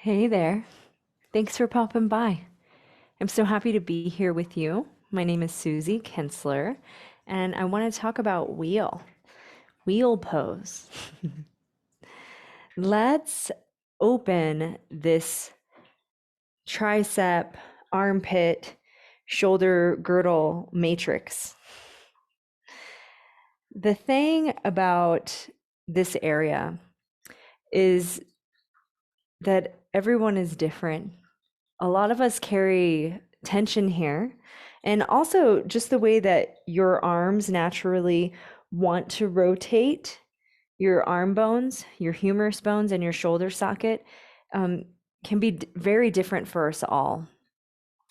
Hey there. Thanks for popping by. I'm so happy to be here with you. My name is Susie Kinsler, and I want to talk about wheel pose. Let's open this tricep, armpit, shoulder girdle matrix. The thing about this area is that everyone is different. A lot of us carry tension here, and also just the way that your arms naturally want to rotate, your arm bones, your humerus bones, and your shoulder socket can be very different for us all.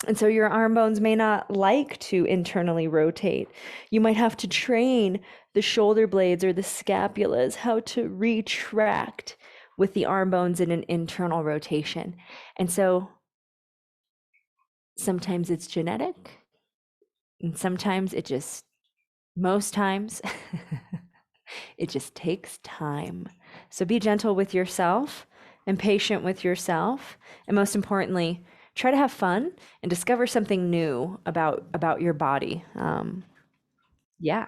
And so your arm bones may not like to internally rotate. You might have to train the shoulder blades or the scapulas how to retract with the arm bones in an internal rotation. And so sometimes it's genetic, and sometimes most times, it just takes time. So be gentle with yourself and patient with yourself. And most importantly, try to have fun and discover something new about your body. Yeah.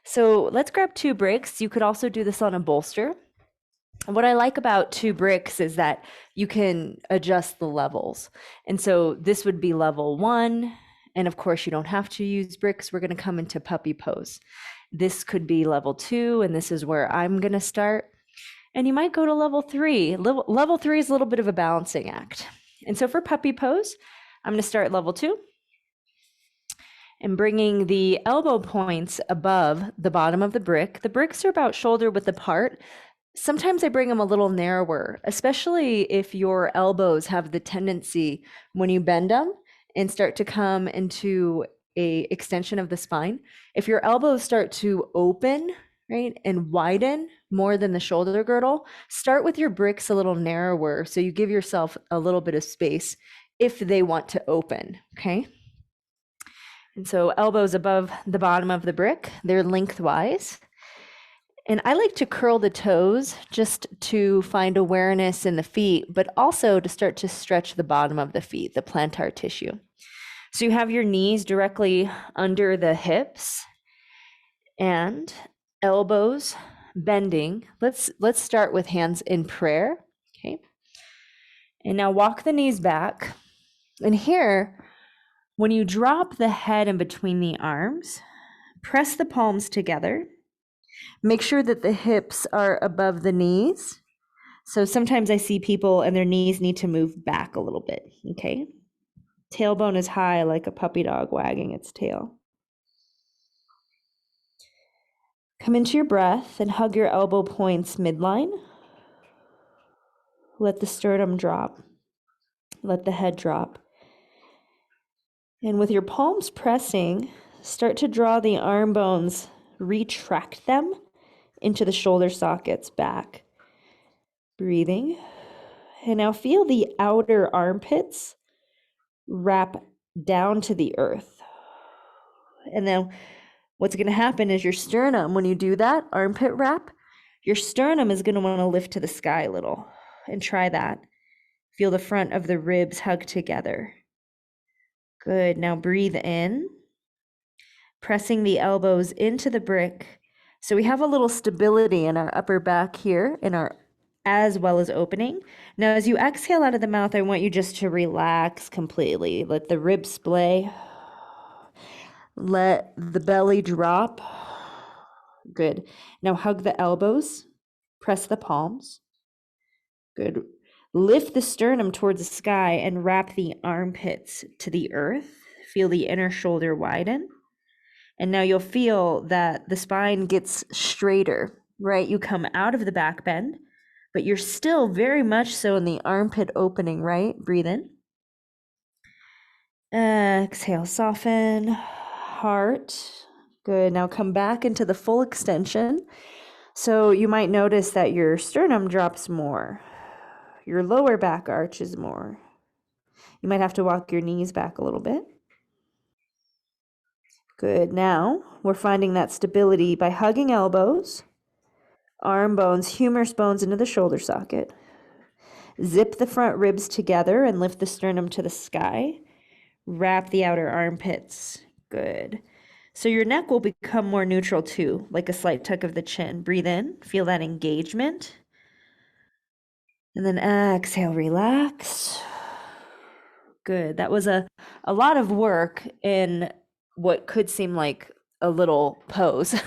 So let's grab 2 bricks. You could also do this on a bolster. What I like about 2 bricks is that you can adjust the levels. And so this would be level 1. And of course, you don't have to use bricks. We're going to come into puppy pose. This could be level 2, and this is where I'm going to start. And you might go to level 3. Level 3 is a little bit of a balancing act. And so for puppy pose, I'm going to start level 2 and bringing the elbow points above the bottom of the brick. The bricks are about shoulder width apart. Sometimes I bring them a little narrower, especially if your elbows have the tendency when you bend them and start to come into a extension of the spine. If your elbows start to open, right, and widen more than the shoulder girdle, start with your bricks a little narrower so you give yourself a little bit of space if they want to open, okay? And so elbows above the bottom of the brick, they're lengthwise. And I like to curl the toes just to find awareness in the feet, but also to start to stretch the bottom of the feet, the plantar tissue. So you have your knees directly under the hips and elbows bending. Let's start with hands in prayer, okay? And now walk the knees back. And here, when you drop the head in between the arms, press the palms together. Make sure that the hips are above the knees. So sometimes I see people and their knees need to move back a little bit, okay? Tailbone is high like a puppy dog wagging its tail. Come into your breath and hug your elbow points midline. Let the sternum drop. Let the head drop. And with your palms pressing, start to draw the arm bones, retract them into the shoulder sockets back. Breathing. And now feel the outer armpits wrap down to the earth. And then what's going to happen is your sternum, when you do that armpit wrap, your sternum is going to want to lift to the sky a little. And try that. Feel the front of the ribs hug together. Good. Now breathe in, pressing the elbows into the brick. So we have a little stability in our upper back here, as well as opening. Now, as you exhale out of the mouth, I want you just to relax completely. Let the ribs splay. Let the belly drop. Good. Now hug the elbows. Press the palms. Good. Lift the sternum towards the sky and wrap the armpits to the earth. Feel the inner shoulder widen. And now you'll feel that the spine gets straighter, right? You come out of the back bend, but you're still very much so in the armpit opening, right? Breathe in. Exhale, soften. Heart. Good. Now come back into the full extension. So you might notice that your sternum drops more. Your lower back arches more. You might have to walk your knees back a little bit. Good. Now we're finding that stability by hugging elbows, arm bones, humerus bones into the shoulder socket. Zip the front ribs together and lift the sternum to the sky. Wrap the outer armpits. Good. So your neck will become more neutral too, like a slight tuck of the chin. Breathe in, feel that engagement. And then exhale, relax. Good. That was a lot of work in what could seem like a little pose.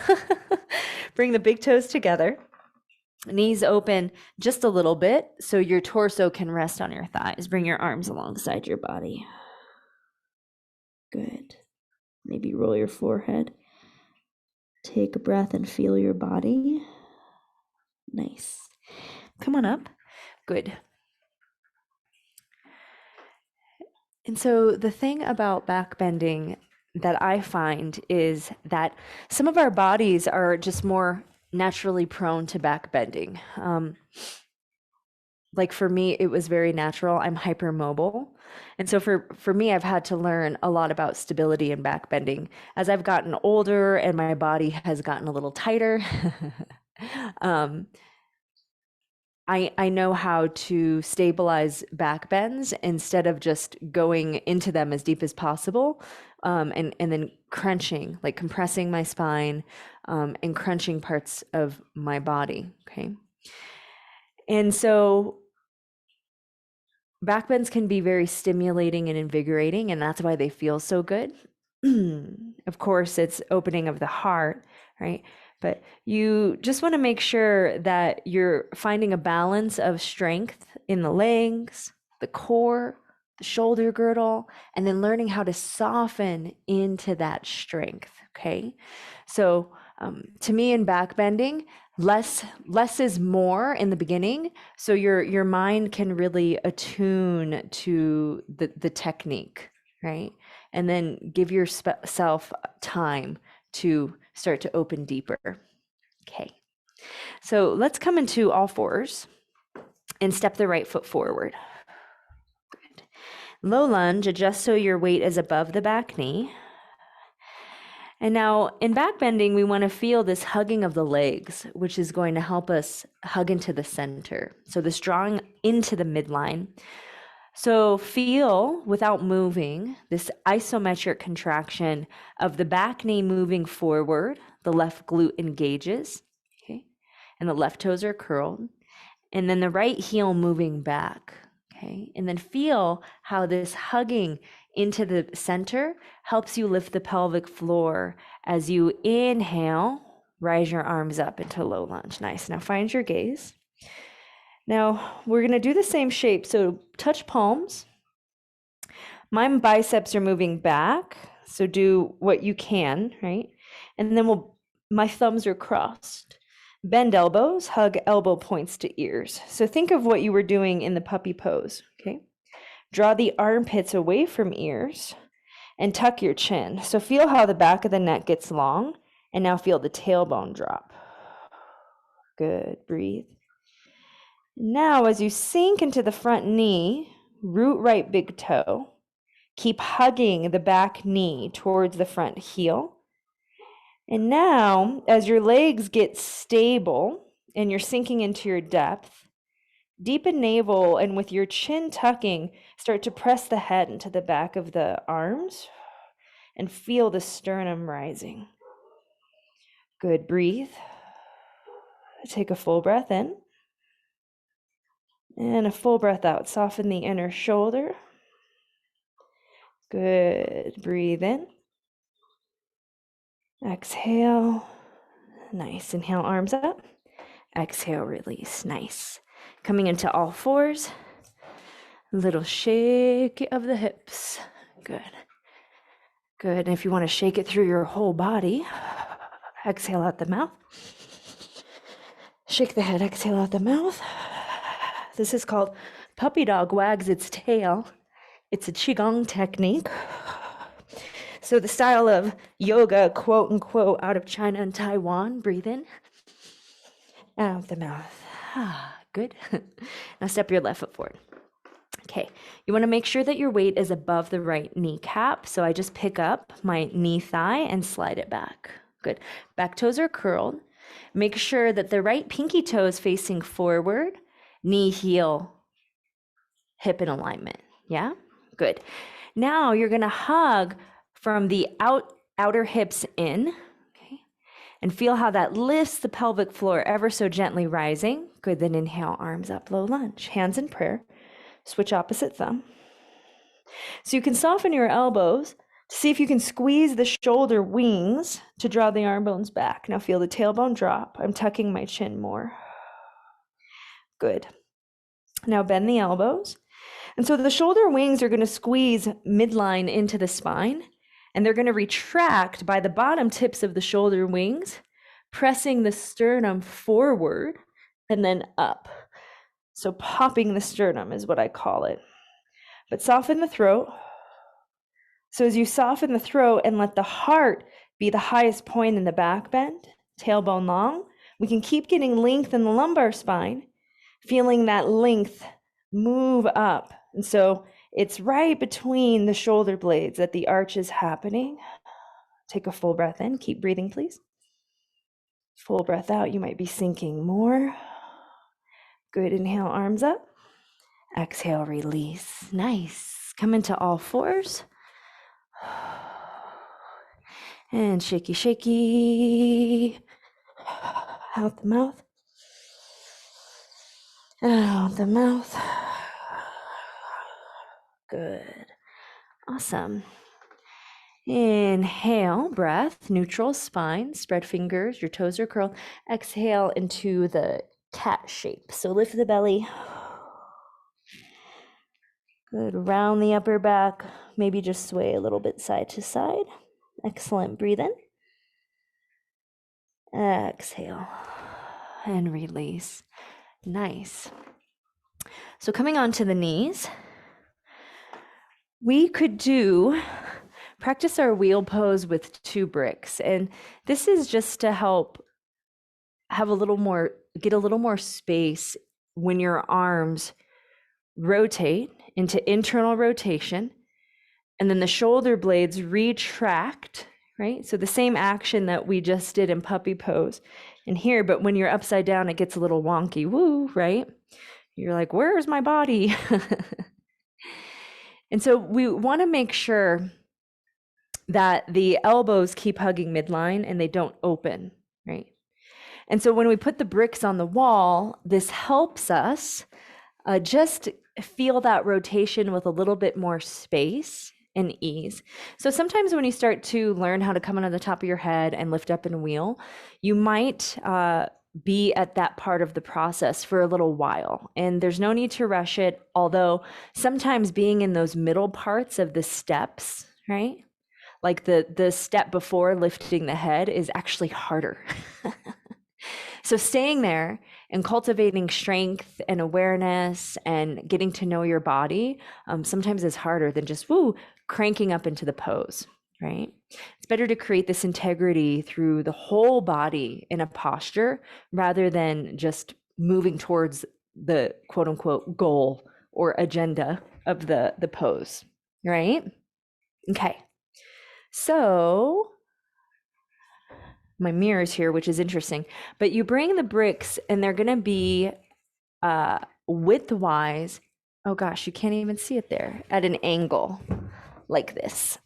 Bring the big toes together. Knees open just a little bit so your torso can rest on your thighs. Bring your arms alongside your body. Good. Maybe roll your forehead. Take a breath and feel your body. Nice. Come on up. Good. And so the thing about back bending that I find is that some of our bodies are just more naturally prone to back bending. Like for me, it was very natural. I'm hypermobile. And so for me, I've had to learn a lot about stability and back bending. As I've gotten older and my body has gotten a little tighter, I know how to stabilize back bends instead of just going into them as deep as possible, and then crunching, like compressing my spine, and crunching parts of my body, okay? And so back bends can be very stimulating and invigorating, and that's why they feel so good. Of course, it's opening of the heart, right? But you just want to make sure that you're finding a balance of strength in the legs, the core, the shoulder girdle, and then learning how to soften into that strength, okay? So to me in back bending, less is more in the beginning, so your mind can really attune to the technique, right? And then give yourself time to start to open deeper. Okay, so let's come into all fours and step the right foot forward. Good. Low lunge, adjust so your weight is above the back knee. And now in back bending, we want to feel this hugging of the legs, which is going to help us hug into the center. So this drawing into the midline. So feel, without moving, this isometric contraction of the back knee moving forward, the left glute engages, okay, and the left toes are curled, and then the right heel moving back, okay, and then feel how this hugging into the center helps you lift the pelvic floor as you inhale, rise your arms up into low lunge. Nice. Now find your gaze. Now, we're going to do the same shape. So touch palms. My biceps are moving back. So do what you can, right? And then my thumbs are crossed. Bend elbows, hug elbow points to ears. So think of what you were doing in the puppy pose, okay? Draw the armpits away from ears and tuck your chin. So feel how the back of the neck gets long, and now feel the tailbone drop. Good, breathe. Now, as you sink into the front knee, root right big toe, keep hugging the back knee towards the front heel. And now, as your legs get stable and you're sinking into your depth, deepen navel and with your chin tucking, start to press the head into the back of the arms and feel the sternum rising. Good, breathe. Take a full breath in. And a full breath out. Soften the inner shoulder. Good. Breathe in. Exhale. Nice. Inhale, arms up. Exhale, release. Nice. Coming into all fours. Little shake of the hips. Good. Good. And if you want to shake it through your whole body, exhale out the mouth. Shake the head. Exhale out the mouth. This is called puppy dog wags its tail. It's a Qigong technique. So the style of yoga, quote unquote, out of China and Taiwan. Breathe in. Out of the mouth. Good. Now step your left foot forward. Okay, you want to make sure that your weight is above the right kneecap. So I just pick up my knee thigh and slide it back. Good. Back toes are curled. Make sure that the right pinky toe is facing forward. Knee heel hip in alignment. Yeah, good. Now you're going to hug from the outer hips in, okay, and feel how that lifts the pelvic floor ever so gently rising. Good. Then inhale, arms up, low lunge, hands in prayer. Switch opposite thumb. So you can soften your elbows to see if you can squeeze the shoulder wings to draw the arm bones back. Now feel the tailbone drop. I'm tucking my chin more. Good. Now bend the elbows. And so the shoulder wings are going to squeeze midline into the spine, and they're going to retract by the bottom tips of the shoulder wings, pressing the sternum forward and then up. So popping the sternum is what I call it. But soften the throat. So as you soften the throat and let the heart be the highest point in the back bend, tailbone long, we can keep getting length in the lumbar spine, feeling that length move up. And so it's right between the shoulder blades that the arch is happening. Take a full breath in. Keep breathing, please. Full breath out. You might be sinking more. Good. Inhale, arms up. Exhale, release. Nice. Come into all fours. And shaky, shaky. Out the mouth. Out the mouth. Good. Awesome. Inhale, breath, neutral spine, spread fingers, your toes are curled. Exhale into the cat shape. So lift the belly. Good. Round the upper back. Maybe just sway a little bit side to side. Excellent. Breathe in. Exhale. And release. Nice. So coming onto the knees, we could practice our wheel pose with 2 bricks. And this is just to help have get a little more space when your arms rotate into internal rotation, and then the shoulder blades retract, right? So the same action that we just did in puppy pose in here, but when you're upside down, it gets a little wonky, woo, right? You're like, where's my body? And so we want to make sure that the elbows keep hugging midline and they don't open, right? And so when we put the bricks on the wall, this helps us just feel that rotation with a little bit more space and ease. So sometimes when you start to learn how to come onto the top of your head and lift up and wheel, you might be at that part of the process for a little while. And there's no need to rush it, although sometimes being in those middle parts of the steps, right? Like the step before lifting the head is actually harder. So staying there and cultivating strength and awareness and getting to know your body sometimes is harder than just cranking up into the pose, right? It's better to create this integrity through the whole body in a posture rather than just moving towards the quote unquote goal or agenda of the pose, right? Okay. So my mirror's here, which is interesting, but you bring the bricks and they're going to be widthwise. Oh gosh, you can't even see it there, at an angle like this,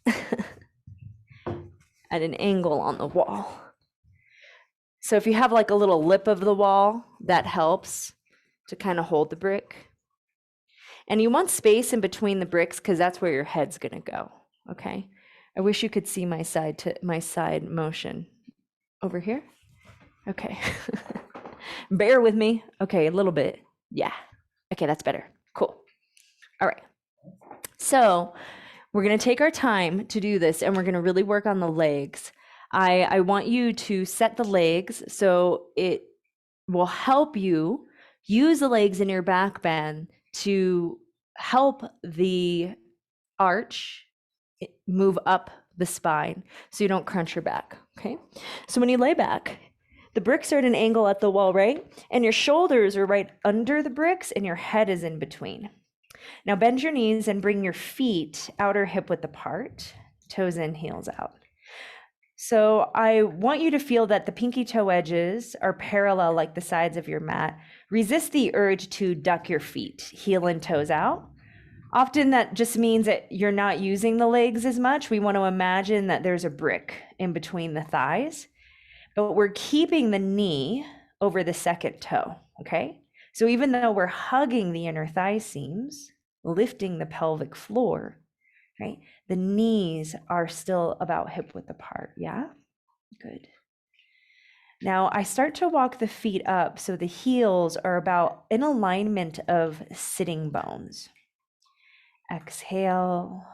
at an angle on the wall. So if you have like a little lip of the wall, that helps to kind of hold the brick. And you want space in between the bricks because that's where your head's going to go. Okay. I wish you could see my side motion over here. Okay. Bear with me. Okay, a little bit. Yeah. Okay, that's better. Cool. All right. So we're going to take our time to do this, and we're going to really work on the legs. I want you to set the legs so it will help you use the legs in your back bend to help the arch move up the spine so you don't crunch your back, okay? So when you lay back, the bricks are at an angle at the wall, right? And your shoulders are right under the bricks and your head is in between. Now bend your knees and bring your feet outer hip width apart, toes in, heels out. So I want you to feel that the pinky toe edges are parallel like the sides of your mat. Resist the urge to duck your feet, heel and toes out. Often that just means that you're not using the legs as much. We want to imagine that there's a brick in between the thighs, but we're keeping the knee over the second toe, okay? So even though we're hugging the inner thigh seams, lifting the pelvic floor, right? The knees are still about hip width apart, yeah? Good. Now I start to walk the feet up so the heels are about in alignment of sitting bones. Exhale,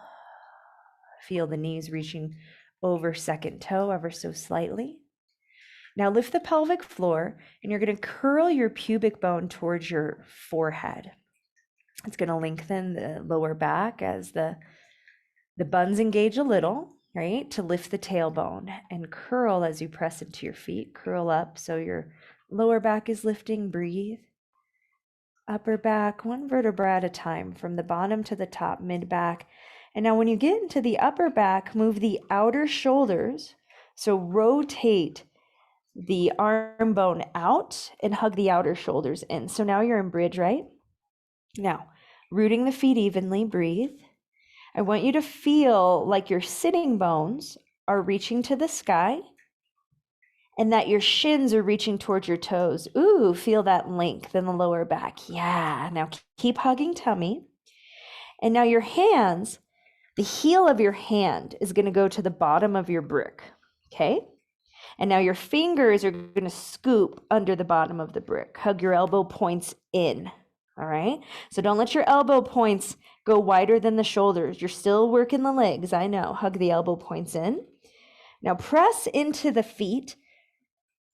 feel the knees reaching over second toe ever so slightly. Now lift the pelvic floor and you're going to curl your pubic bone towards your forehead. It's going to lengthen the lower back as the buns engage a little, right? To lift the tailbone and curl as you press into your feet. Curl up so your lower back is lifting. Breathe. Upper back, one vertebra at a time, from the bottom to the top, mid back. And now when you get into the upper back, move the outer shoulders. So rotate the arm bone out and hug the outer shoulders in. So now you're in bridge, right? Now, rooting the feet evenly, breathe. I want you to feel like your sitting bones are reaching to the sky and that your shins are reaching towards your toes. Ooh, feel that length in the lower back. Yeah, now keep hugging tummy. And now your hands, the heel of your hand is going to go to the bottom of your brick, okay? And now your fingers are going to scoop under the bottom of the brick. Hug your elbow points in, all right? So don't let your elbow points go wider than the shoulders. You're still working the legs, I know. Hug the elbow points in. Now press into the feet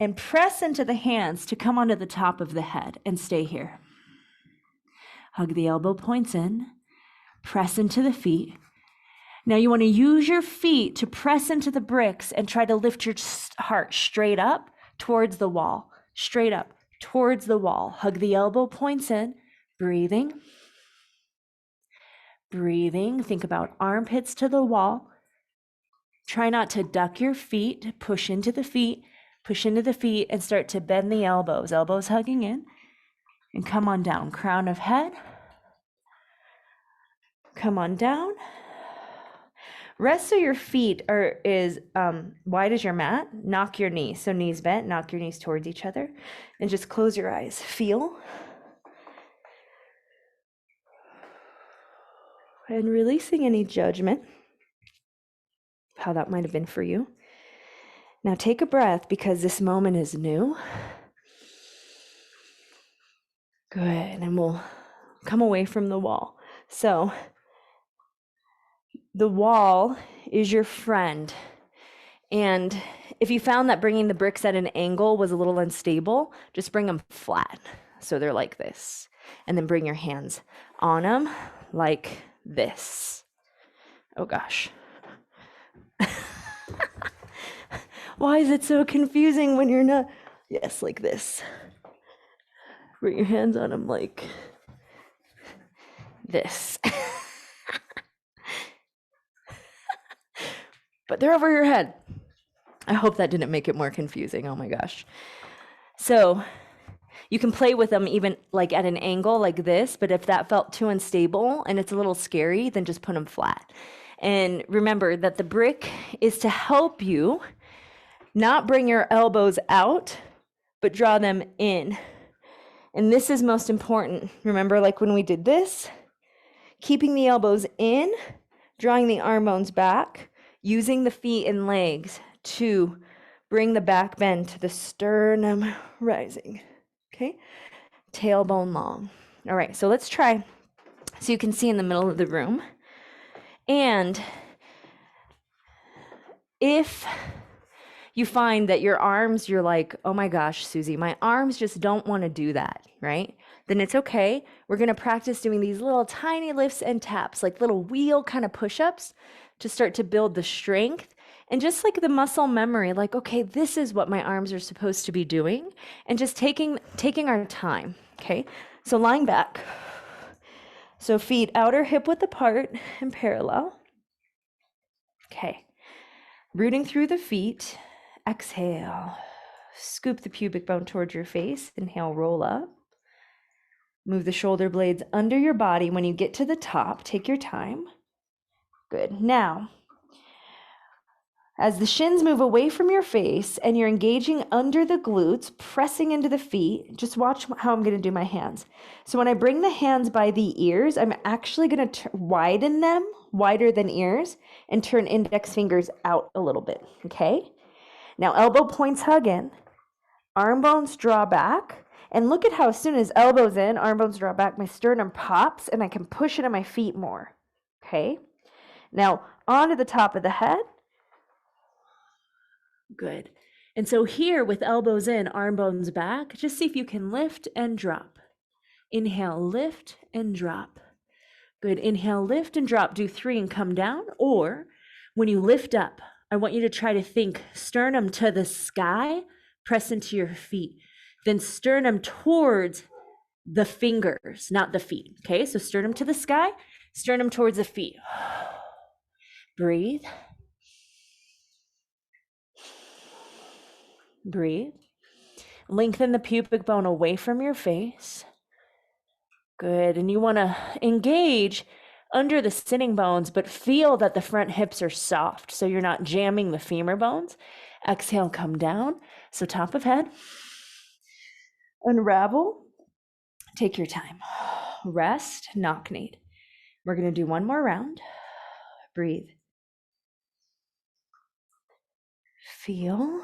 and press into the hands to come onto the top of the head and stay here. Hug the elbow points in. Press into the feet. Now you want to use your feet to press into the bricks and try to lift your heart straight up towards the wall. Straight up towards the wall. Hug the elbow points in. Breathing. Breathing. Think about armpits to the wall. Try not to duck your feet. Push into the feet. Push into the feet and start to bend the elbows. Elbows hugging in. And come on down. Crown of head. Come on down. Rest so your feet are wide as your mat. Knock your knees. So knees bent, knock your knees towards each other. And just close your eyes. Feel. And releasing any judgment, how that might have been for you. Now take a breath because this moment is new. Good. And we'll come away from the wall. So the wall is your friend. And if you found that bringing the bricks at an angle was a little unstable, just bring them flat. So they're like this. And then bring your hands on them like this. Oh gosh. Why is it so confusing when you're not? Yes, like this. Bring your hands on them like this. But they're over your head. I hope that didn't make it more confusing. Oh my gosh. So you can play with them even like at an angle like this, but if that felt too unstable and it's a little scary, then just put them flat. And remember that the brick is to help you not bring your elbows out, but draw them in. And this is most important. Remember, like when we did this, keeping the elbows in, drawing the arm bones back, using the feet and legs to bring the back bend to the sternum rising. Okay, tailbone long. All right, so let's try. So you can see in the middle of the room. And if you find that your arms, you're like, oh my gosh, Susie, my arms just don't want to do that, right? Then it's okay. We're going to practice doing these little tiny lifts and taps, like little wheel kind of push-ups to start to build the strength. And just like the muscle memory, like, okay, this is what my arms are supposed to be doing. And just taking our time, okay? So lying back. So feet outer hip width apart and parallel. Okay. Rooting through the feet. Exhale. Scoop the pubic bone towards your face. Inhale, roll up. Move the shoulder blades under your body. When you get to the top, take your time. Good. Now, as the shins move away from your face and you're engaging under the glutes, pressing into the feet, just watch how I'm going to do my hands. So when I bring the hands by the ears, I'm actually going to widen them, wider than ears, and turn index fingers out a little bit, okay? Now elbow points hug in, arm bones draw back, and look at how as soon as elbows in, arm bones draw back, my sternum pops and I can push into my feet more, okay? Now onto the top of the head. Good. And so here with elbows in, arm bones back, just see if you can lift and drop. Inhale, lift and drop. Good. Inhale, lift and drop. Do 3 and come down. Or when you lift up, I want you to try to think sternum to the sky, press into your feet. Then sternum towards the fingers, not the feet. Okay, so sternum to the sky, sternum towards the feet. Breathe. Breathe. Lengthen the pubic bone away from your face. Good. And you want to engage under the sitting bones, but feel that the front hips are soft, so you're not jamming the femur bones. Exhale, come down. So top of head. Unravel. Take your time. Rest, knock kneed. We're going to do one more round. Breathe. Feel.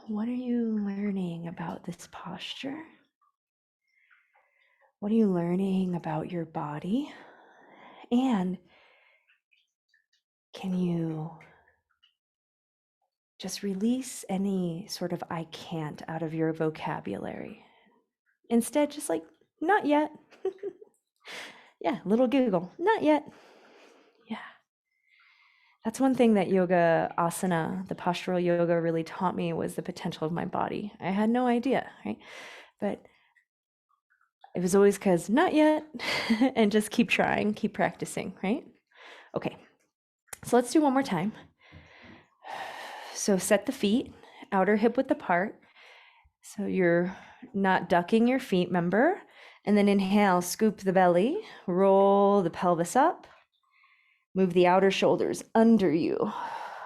What are you learning about this posture? What are you learning about your body? And can you just release any sort of I can't out of your vocabulary? Instead, just like, not yet. Yeah, little giggle, not yet. Yeah. That's one thing that yoga asana, the postural yoga really taught me was the potential of my body. I had no idea, right? But it was always because not yet, and just keep trying, keep practicing, right? Okay, so let's do one more time. So set the feet, outer hip width apart. So you're not ducking your feet, remember? And then inhale, scoop the belly, roll the pelvis up, move the outer shoulders under you.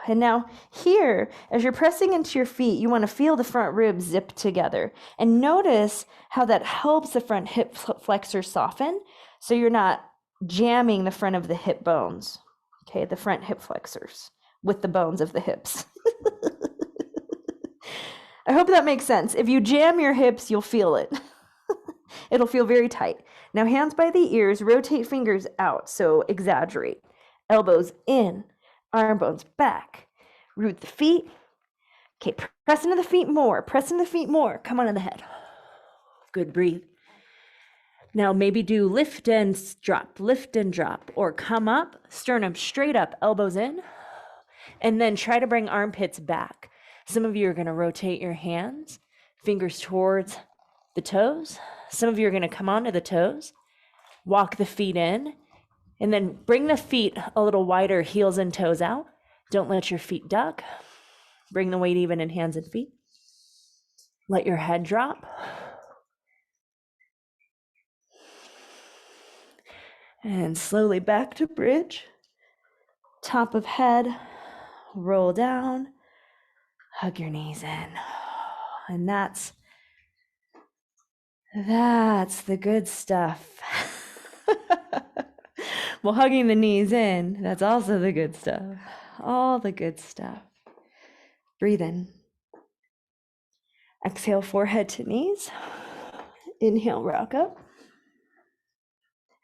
And now here, as you're pressing into your feet, you want to feel the front ribs zip together. And notice how that helps the front hip flexor soften, so you're not jamming the front of the hip bones, okay, the front hip flexors with the bones of the hips. I hope that makes sense. If you jam your hips, you'll feel it. It'll feel very tight. Now hands by the ears, rotate fingers out, so exaggerate. Elbows in, arm bones back. Root the feet. Okay, press into the feet more, press into the feet more. Come on to the head. Good, breathe. Now maybe do lift and drop, or come up, sternum straight up, elbows in, and then try to bring armpits back. Some of you are going to rotate your hands, fingers towards the toes. Some of you are going to come onto the toes, walk the feet in, and then bring the feet a little wider, heels and toes out. Don't let your feet duck. Bring the weight even in hands and feet. Let your head drop. And slowly back to bridge. Top of head, roll down, hug your knees in. And that's the good stuff. Well, hugging the knees in, that's also the good stuff. All the good stuff. Breathe in. Exhale, forehead to knees. Inhale, rock up.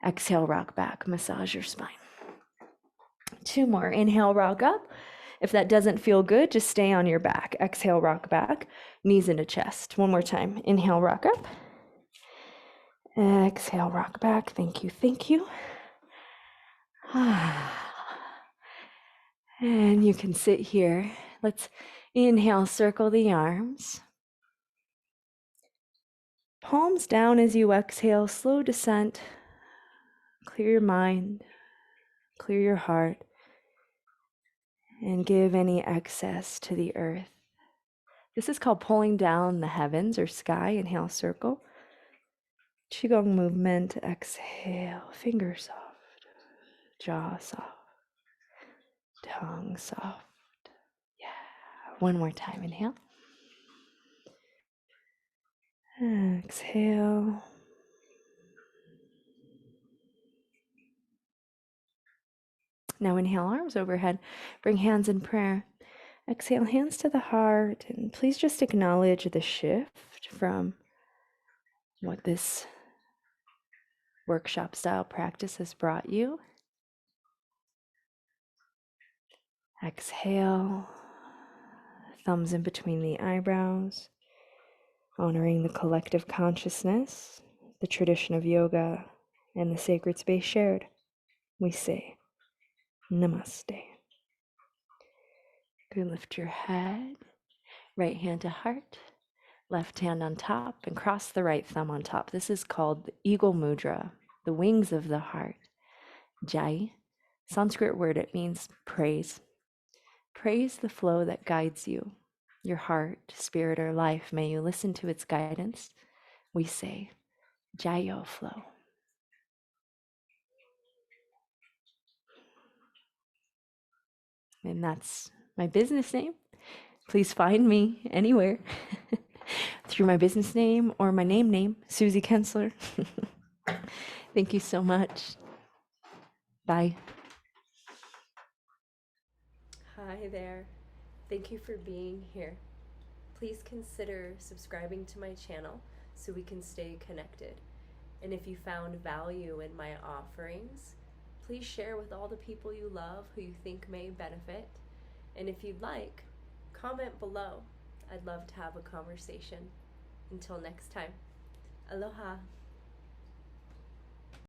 Exhale, rock back, massage your spine. 2 more. Inhale, rock up. If that doesn't feel good, just stay on your back. Exhale, rock back, knees into chest. 1 more time. Inhale, rock up. Exhale, rock back. Thank you, thank you. And you can sit here. Let's inhale, circle the arms. Palms down as you exhale, slow descent. Clear your mind, clear your heart, and give any excess to the earth. This is called pulling down the heavens or sky. Inhale, circle. Qigong movement. Exhale, finger soft, jaw soft, tongue soft. Yeah. One more time. Inhale. Exhale. Now inhale, arms overhead. Bring hands in prayer. Exhale, hands to the heart. And please just acknowledge the shift from what this workshop style practice has brought you. Exhale, thumbs in between the eyebrows, honoring the collective consciousness, the tradition of yoga, and the sacred space shared. We say, Namaste. Good, lift your head, right hand to heart, left hand on top, and cross the right thumb on top. This is called the Eagle Mudra, the wings of the heart. Jai, Sanskrit word, it means praise. Praise the flow that guides you, your heart, spirit, or life. May you listen to its guidance. We say, Jayo flow. And that's my business name. Please find me anywhere through my business name or my name, Susie Kensler. Thank you so much. Bye. Hi there. Thank you for being here. Please consider subscribing to my channel so we can stay connected. And if you found value in my offerings, please share with all the people you love who you think may benefit. And if you'd like, comment below. I'd love to have a conversation. Until next time, aloha.